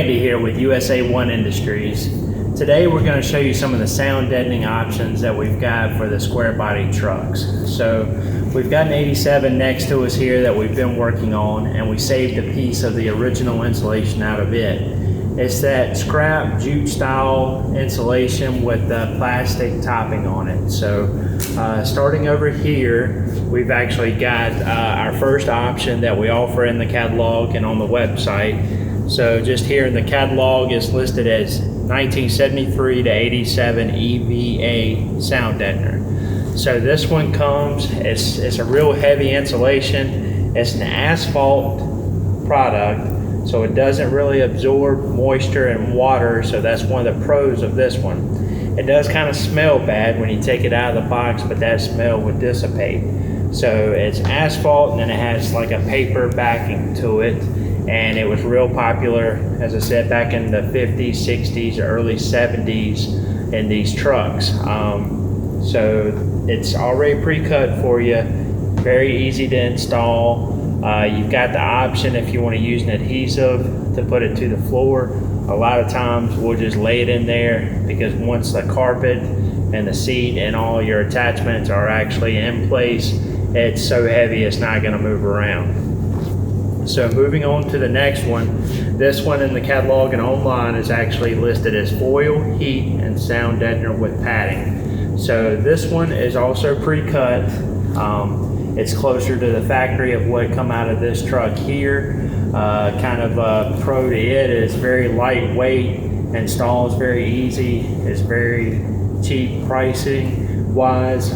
Randy here with USA One Industries. Today we're going to show you some of the sound deadening options that we've got for the square body trucks. So we've got an 87 next to us here that we've been working on, and we saved a piece of the original insulation out of it. It's that scrap jute style insulation with the plastic topping on it. So starting over here, we've actually got our first option that we offer in the catalog and on the website. So just here in the catalog is listed as 1973 to 87 EVA Sound Deadener. So this one comes, it's a real heavy insulation. It's an asphalt product, so it doesn't really absorb moisture and water, so that's one of the pros of this one. It does kind of smell bad when you take it out of the box, but that smell would dissipate. So it's asphalt, and then it has like a paper backing to it, and it was real popular, as I said, back in the 50s, 60s, early 70s in these trucks. So it's already pre-cut for you, very easy to install. You've got the option if you want to use an adhesive to put it to the floor. A lot of times we'll just lay it in there, because once the carpet and the seat and all your attachments are actually in place, it's so heavy it's not going to move around. So moving on to the next one, this one in the catalog and online is actually listed as foil, heat, and sound deadener with padding. So this one is also pre-cut. It's closer to the factory of what come out of this truck here. Kind of a pro to it is very lightweight, installs very easy, it's very cheap pricing wise.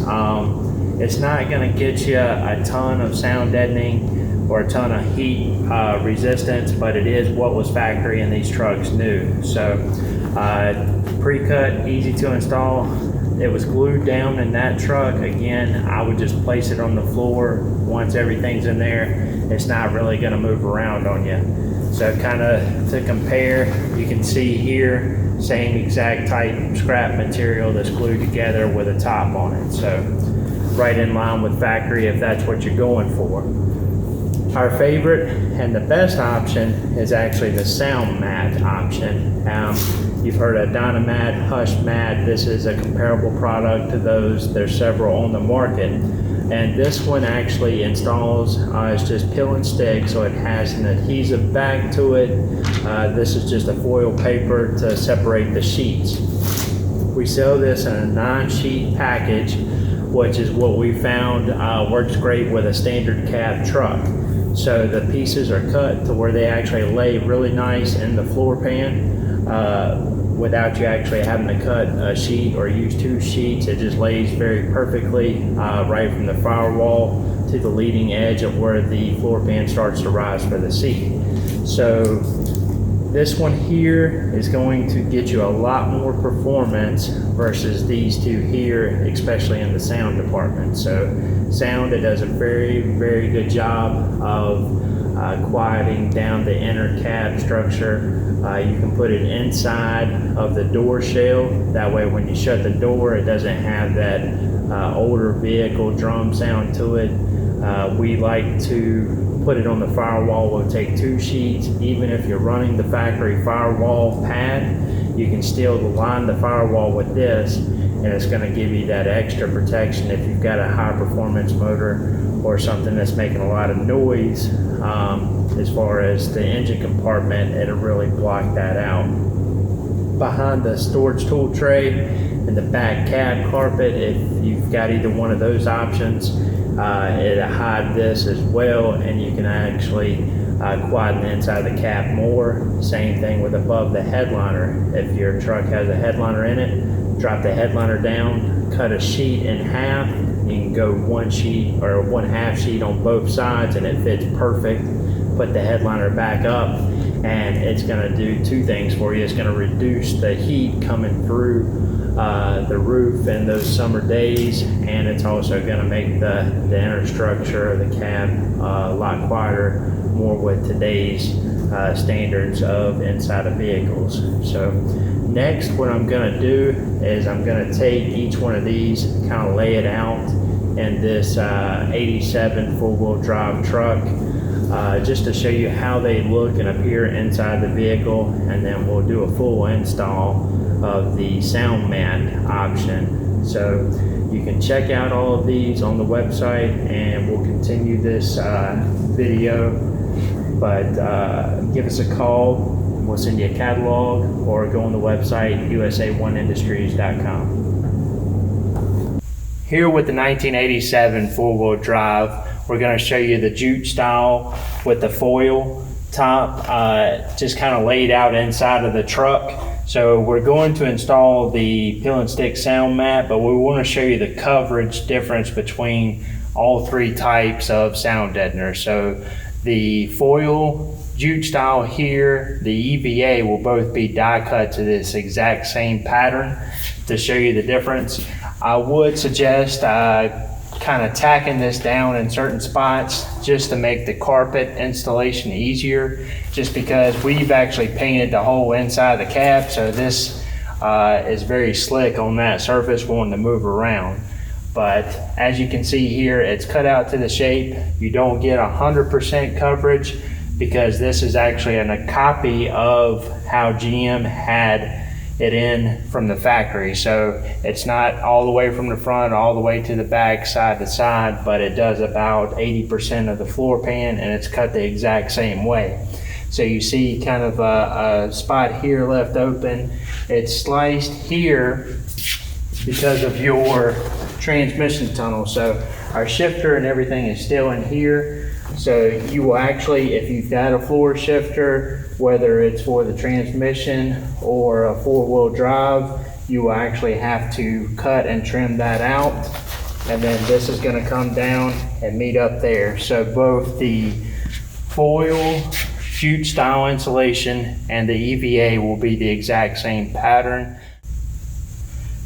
It's not going to get you a ton of sound deadening or a ton of heat resistance, but it is what was factory in these trucks new. So pre-cut, easy to install. It was glued down in that truck. Again, I would just place it on the floor. Once everything's in there, it's not really going to move around on you. So kind of to compare, you can see here, same exact type scrap material that's glued together with a top on it. So right in line with factory if that's what you're going for. Our favorite and the best option is actually the sound mat option. You've heard of Dynamat, Hush Mat. This is a comparable product to those. There's several on the market. And this one actually installs, it's just peel and stick, so it has an adhesive back to it. This is just a foil paper to separate the sheets. We sell this in a 9-sheet package, which is what we found works great with a standard cab truck. So the pieces are cut to where they actually lay really nice in the floor pan without you actually having to cut a sheet or use 2 sheets. It just lays very perfectly right from the firewall to the leading edge of where the floor pan starts to rise for the seat. So this one here is going to get you a lot more performance versus these two here, especially in the sound department. So sound, it does a very, very good job of quieting down the inner cab structure. You can put it inside of the door shell. That way when you shut the door, it doesn't have that older vehicle drum sound to it. We like to put it on the firewall. We'll take 2 sheets. Even if you're running the factory firewall pad, you can still line the firewall with this, and it's going to give you that extra protection if you've got a high performance motor or something that's making a lot of noise. As far as the engine compartment, it'll really block that out. Behind the storage tool tray and the back cab carpet, if you've got either one of those options, it'll hide this as well, and you can actually quieten the inside of the cab more. Same thing with above the headliner. If your truck has a headliner in it, drop the headliner down, cut a sheet in half. You can go 1 sheet or 1/2 sheet on both sides, and it fits perfect. Put the headliner back up, and it's going to do 2 things for you. It's going to reduce the heat coming through the roof in those summer days, and it's also going to make the inner structure of the cab a lot quieter, more with today's standards of inside of vehicles. So next, what I'm going to do is I'm going to take each one of these, kind of lay it out in this 87 four-wheel drive truck. just to show you how they look and appear inside the vehicle, and then we'll do a full install of the sound mat option. So you can check out all of these on the website, and we'll continue this video, but give us a call. We'll send you a catalog, or go on the website usa1industries.com. Here with the 1987 four-wheel drive, we're going to show you the jute style with the foil top, just kind of laid out inside of the truck. So we're going to install the peel and stick sound mat, but we want to show you the coverage difference between all three types of sound deadener. So the foil jute style here, the EVA will both be die cut to this exact same pattern. To show you the difference, I would suggest kind of tacking this down in certain spots just to make the carpet installation easier, just because we've actually painted the whole inside of the cab, so this is very slick on that surface wanting to move around. But as you can see here, it's cut out to the shape. You don't get 100% coverage because this is actually a copy of how GM had it in from the factory. So it's not all the way from the front all the way to the back, side to side, but it does about 80% of the floor pan, and it's cut the exact same way. So you see kind of a spot here left open. It's sliced here because of your transmission tunnel. So our shifter and everything is still in here. So you will actually, if you've got a floor shifter, whether it's for the transmission or a four-wheel drive, you will actually have to cut and trim that out. And then this is going to come down and meet up there. So both the foil jute style insulation and the EVA will be the exact same pattern.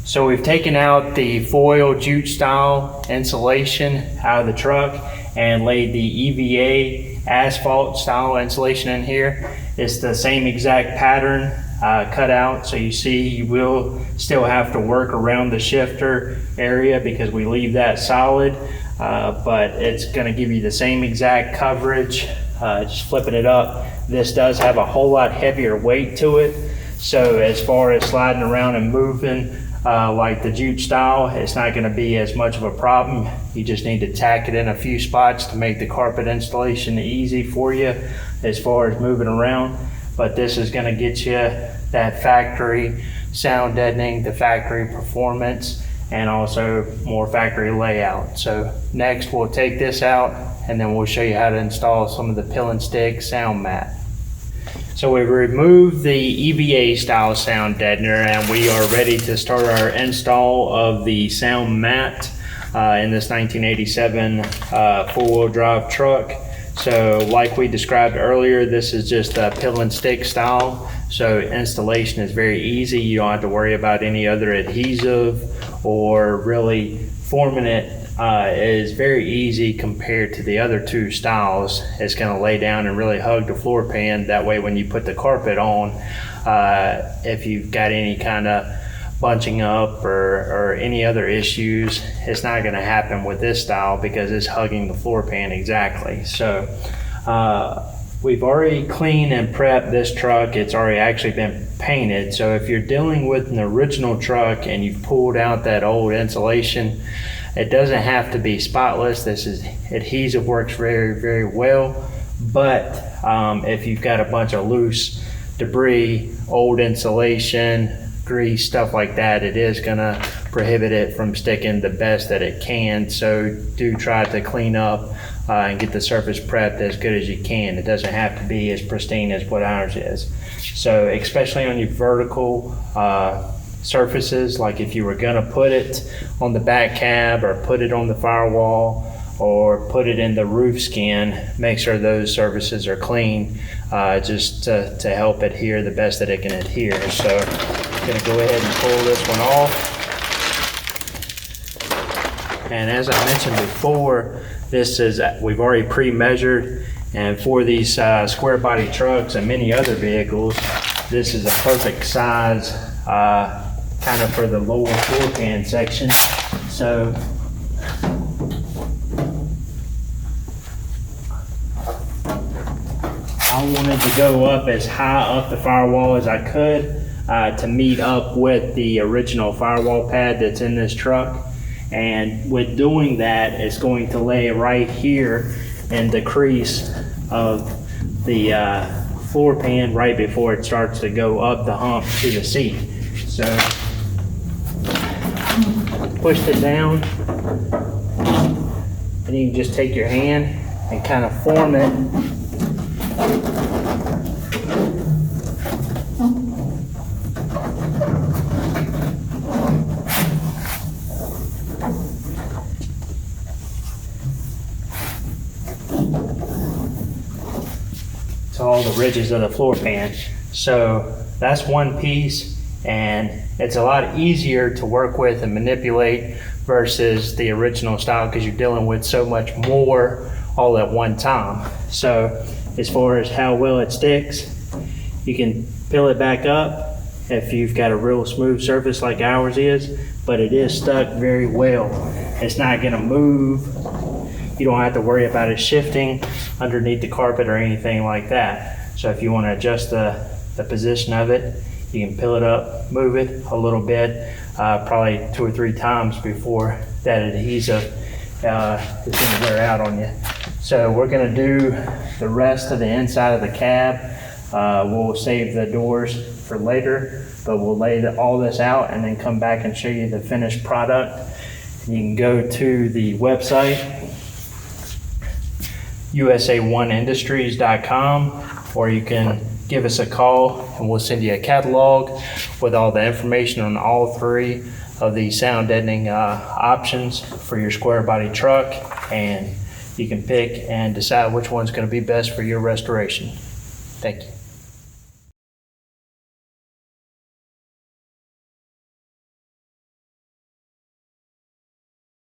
So we've taken out the foil jute style insulation out of the truck and laid the EVA asphalt style insulation in here. It's the same exact pattern cut out. So you see, you will still have to work around the shifter area because we leave that solid, but it's going to give you the same exact coverage. Just flipping it up, this does have a whole lot heavier weight to it. So as far as sliding around and moving, like the jute style, it's not going to be as much of a problem. You just need to tack it in a few spots to make the carpet installation easy for you as far as moving around. But this is going to get you that factory sound deadening, the factory performance, and also more factory layout. So next we'll take this out, and then we'll show you how to install some of the peel and stick sound mat. So we've removed the EVA style sound deadener, and we are ready to start our install of the sound mat in this 1987 four-wheel drive truck. So like we described earlier, this is just a peel and stick style. So installation is very easy. You don't have to worry about any other adhesive or really forming it. Is very easy compared to the other two styles. It's going to lay down and really hug the floor pan. That way when you put the carpet on, if you've got any kind of bunching up or any other issues, it's not going to happen with this style because it's hugging the floor pan exactly. So we've already cleaned and prepped this truck. It's already actually been painted. So if you're dealing with an original truck and you've pulled out that old insulation, it doesn't have to be spotless. This is adhesive, works very, very well. But if you've got a bunch of loose debris, old insulation, grease, stuff like that, it is gonna prohibit it from sticking the best that it can. So do try to clean up and get the surface prepped as good as you can. It doesn't have to be as pristine as what ours is. So especially on your vertical surfaces, like if you were gonna put it on the back cab or put it on the firewall or put it in the roof skin, make sure those surfaces are clean, just to help adhere the best that it can adhere. So I'm gonna go ahead and pull this one off. And as I mentioned before, this is, we've already pre-measured, and for these square body trucks and many other vehicles, this is a perfect size kind of for the lower floor pan section. So I wanted to go up as high up the firewall as I could to meet up with the original firewall pad that's in this truck. And with doing that, it's going to lay right here in the crease of the floor pan right before it starts to go up the hump to the seat. So pushed it down, and you can just take your hand and kind of form it. To all the ridges of the floor pan. So that's one piece, and it's a lot easier to work with and manipulate versus the original style because you're dealing with so much more all at one time. So as far as how well it sticks, you can peel it back up if you've got a real smooth surface like ours is, but it is stuck very well. It's not gonna move. You don't have to worry about it shifting underneath the carpet or anything like that. So if you want to adjust the position of it, you can peel it up, move it a little bit, probably 2 or 3 times before that adhesive is going to wear out on you. So we're going to do the rest of the inside of the cab. We'll save the doors for later, but we'll lay all this out and then come back and show you the finished product. You can go to the website, USA1industries.com, or you can give us a call and we'll send you a catalog with all the information on all 3 of the sound deadening options for your square body truck, and you can pick and decide which one's going to be best for your restoration. Thank you.